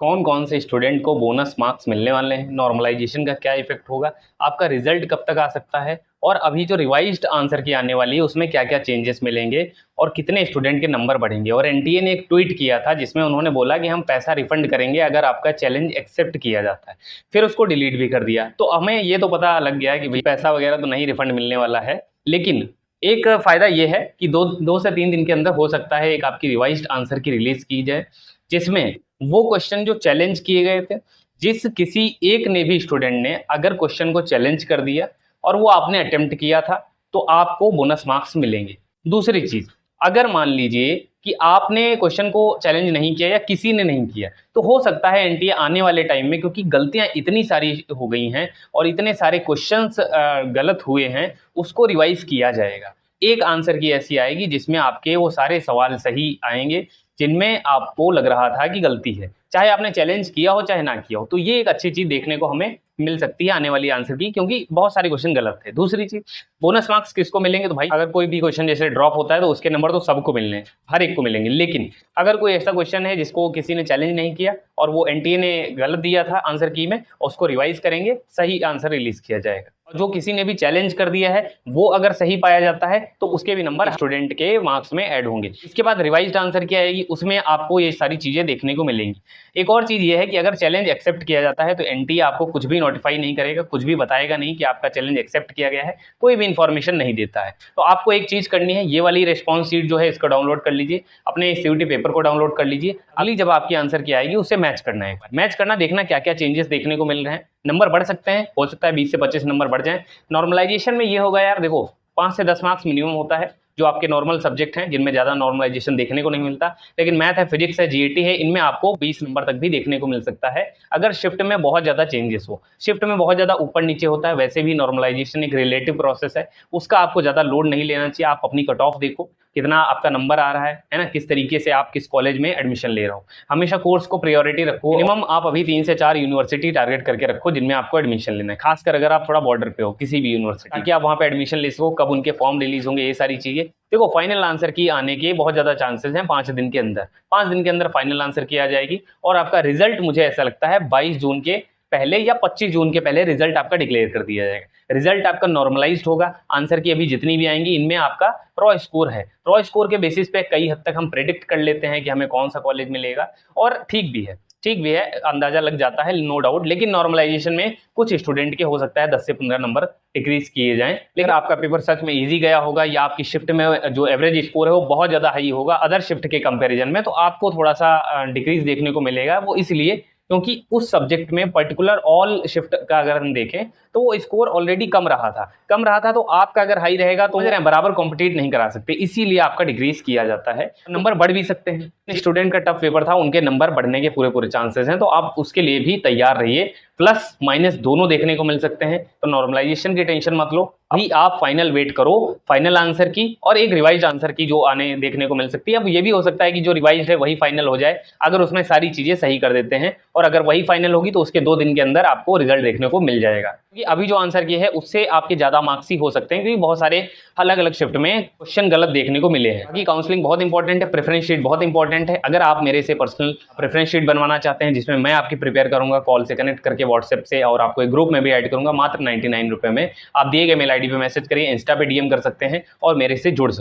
कौन कौन से स्टूडेंट को बोनस मार्क्स मिलने वाले हैं, नॉर्मलाइजेशन का क्या इफेक्ट होगा, आपका रिजल्ट कब तक आ सकता है, और अभी जो रिवाइज्ड आंसर की आने वाली है उसमें क्या क्या चेंजेस मिलेंगे और कितने स्टूडेंट के नंबर बढ़ेंगे। और एनटीए ने एक ट्वीट किया था जिसमें उन्होंने बोला कि हम पैसा रिफंड करेंगे अगर आपका चैलेंज एक्सेप्ट किया जाता है, फिर उसको डिलीट भी कर दिया। तो हमें ये तो पता लग गया कि भाई पैसा वगैरह तो नहीं रिफंड मिलने वाला है, लेकिन एक फ़ायदा ये है कि दो से 3 दिन के अंदर हो सकता है एक आपकी रिवाइज्ड आंसर की रिलीज़ की जाए, जिसमें वो क्वेश्चन जो चैलेंज किए गए थे, जिस किसी एक ने भी स्टूडेंट ने अगर क्वेश्चन को चैलेंज कर दिया और वो आपने अटेम्प्ट किया था तो आपको बोनस मार्क्स मिलेंगे। दूसरी चीज़, अगर मान लीजिए कि आपने क्वेश्चन को चैलेंज नहीं किया या किसी ने नहीं किया, तो हो सकता है एनटीए आने वाले टाइम में, क्योंकि गलतियां इतनी सारी हो गई हैं और इतने सारे क्वेश्चंस गलत हुए हैं, उसको रिवाइज किया जाएगा। एक आंसर की ऐसी आएगी जिसमें आपके वो सारे सवाल सही आएंगे जिनमें आपको लग रहा था कि गलती है, चाहे आपने चैलेंज किया हो चाहे ना किया हो। तो ये एक अच्छी चीज़ देखने को हमें मिल सकती है आने वाली आंसर की, क्योंकि बहुत सारे क्वेश्चन गलत थे। दूसरी चीज़, बोनस मार्क्स किसको मिलेंगे, तो भाई अगर कोई भी क्वेश्चन जैसे ड्रॉप होता है तो उसके नंबर तो सबको मिलने हैं, हर एक को मिलेंगे। लेकिन अगर कोई ऐसा क्वेश्चन है जिसको किसी ने चैलेंज नहीं किया और वो एनटीए ने गलत दिया था आंसर की में, उसको रिवाइज करेंगे, सही आंसर रिलीज किया जाएगा। और जो किसी ने भी चैलेंज कर दिया है वो अगर सही पाया जाता है तो उसके भी नंबर स्टूडेंट के मार्क्स में ऐड होंगे। इसके बाद रिवाइज्ड आंसर क्या आएगी, उसमें आपको ये सारी चीज़ें देखने को मिलेंगी। एक और चीज़ ये है कि अगर चैलेंज एक्सेप्ट किया जाता है तो एनटीए आपको कुछ भी नोटिफाई नहीं करेगा, कुछ भी बताएगा नहीं कि आपका चैलेंज एक्सेप्ट किया गया है, कोई भी इन्फॉर्मेशन नहीं देता है। तो आपको एक चीज़ करनी है, ये वाली रिस्पॉन्स शीट जो है इसको डाउनलोड कर लीजिए, अपने सीयूटी पेपर को डाउनलॉड कर लीजिए। अगली जब आपकी आंसर की आएगी उससे मैच करना है, मैच करना, देखना क्या क्या चेंजेस देखने को मिल रहे हैं। नंबर बढ़ सकते हैं, हो सकता है 20 से 25 नंबर बढ़ जाएं। नॉर्मलाइजेशन में ये होगा यार, देखो 5 से 10 मार्क्स मिनिमम होता है जो आपके नॉर्मल सब्जेक्ट हैं जिनमें ज़्यादा नॉर्मलाइजेशन देखने को नहीं मिलता। लेकिन मैथ है, फिजिक्स है, जीएटी है, इनमें आपको 20 नंबर तक भी देखने को मिल सकता है अगर शिफ्ट में बहुत ज़्यादा चेंजेस हो। शिफ्ट में बहुत ज़्यादा ऊपर नीचे होता है, वैसे भी नॉर्मलाइजेशन एक रिलेटिव प्रोसेस है, उसका आपको ज़्यादा लोड नहीं लेना चाहिए। आप अपनी कट ऑफ देखो, कितना आपका नंबर आ रहा है ना, किस तरीके से आप किस कॉलेज में एडमिशन ले रहे हो। हमेशा कोर्स को प्रायोरिटी रखो, मिनिमम आप अभी 3 से 4 यूनिवर्सिटी टारगेट करके रखो जिनमें आपको एडमिशन लेना है, खासकर अगर आप थोड़ा बॉर्डर पे हो किसी भी यूनिवर्सिटी, ताकि आप वहाँ पे एडमिशन ले सको, कब उनके फॉर्म रिलीज होंगे, ये सारी चीज़ें देखो। फाइनल आंसर की आने के बहुत ज़्यादा चांसेस हैं 5 दिन के अंदर। 5 दिन के अंदर फाइनल आंसर की आ जाएगी और आपका रिजल्ट मुझे ऐसा लगता है 22 जून के पहले या 25 जून के पहले रिजल्ट आपका डिक्लेयर कर दिया जाएगा। रिजल्ट आपका नॉर्मलाइज्ड होगा, आंसर की अभी जितनी भी आएंगी इनमें आपका रॉ स्कोर है, रॉ स्कोर के बेसिस पे कई हद तक हम प्रेडिक्ट कर लेते हैं कि हमें कौन सा कॉलेज मिलेगा, और ठीक भी है, अंदाजा लग जाता है, नो डाउट। लेकिन नॉर्मलाइजेशन में कुछ स्टूडेंट के हो सकता है 10 से 15 नंबर डिक्रीज किए जाएं, लेकिन आपका पेपर सच में इजी गया होगा या आपकी शिफ्ट में जो एवरेज स्कोर है वो बहुत ज़्यादा हाई होगा अदर शिफ्ट के कंपैरिजन में, तो आपको थोड़ा सा डिक्रीज देखने को मिलेगा। वो इसलिए क्योंकि उस सब्जेक्ट में पर्टिकुलर ऑल शिफ्ट का अगर हम देखें तो वो स्कोर ऑलरेडी कम रहा था, तो आपका अगर हाई रहेगा तो बराबर कॉम्पिटिट नहीं करा सकते, इसीलिए आपका डिक्रीज किया जाता है। नंबर बढ़ भी सकते हैं, स्टूडेंट का टफ पेपर था, उनके नंबर बढ़ने के पूरे चांसेस हैं, तो आप उसके लिए भी तैयार रहिए। प्लस माइनस दोनों देखने को मिल सकते हैं, तो नॉर्मलाइजेशन की टेंशन मत लो, अभी आप फाइनल वेट करो फाइनल आंसर की और एक रिवाइज्ड आंसर की जो आने देखने को मिल सकती है। अब ये भी हो सकता है कि जो रिवाइज्ड है वही फाइनल हो जाए अगर उसमें सारी चीजें सही कर देते हैं, और अगर वही फाइनल होगी तो उसके 2 दिन के अंदर आपको रिजल्ट देखने को मिल जाएगा। क्योंकि अभी जो आंसर की है उससे आपके ज्यादा मार्क्स ही हो सकते हैं, क्योंकि बहुत सारे अलग अलग शिफ्ट में क्वेश्चन गलत देखने को मिले हैं। बाकी काउंसलिंग बहुत इंपॉर्टेंट है, प्रेफरेंस शीट बहुत इंपॉर्टेंट है। अगर आप मेरे से पर्सनल प्रेफरेंस शीट बनवाना चाहते हैं जिसमें मैं आपकी प्रिपेयर करूंगा कॉल से कनेक्ट करके व्हाट्सएप से, और आपको एक ग्रुप में भी ऐड करूंगा, मात्र 99 रुपए में, आप दिए गए मेल आईडी पे मैसेज करिए, इंस्टा पे डीएम कर सकते हैं और मेरे से जुड़ सकते हैं।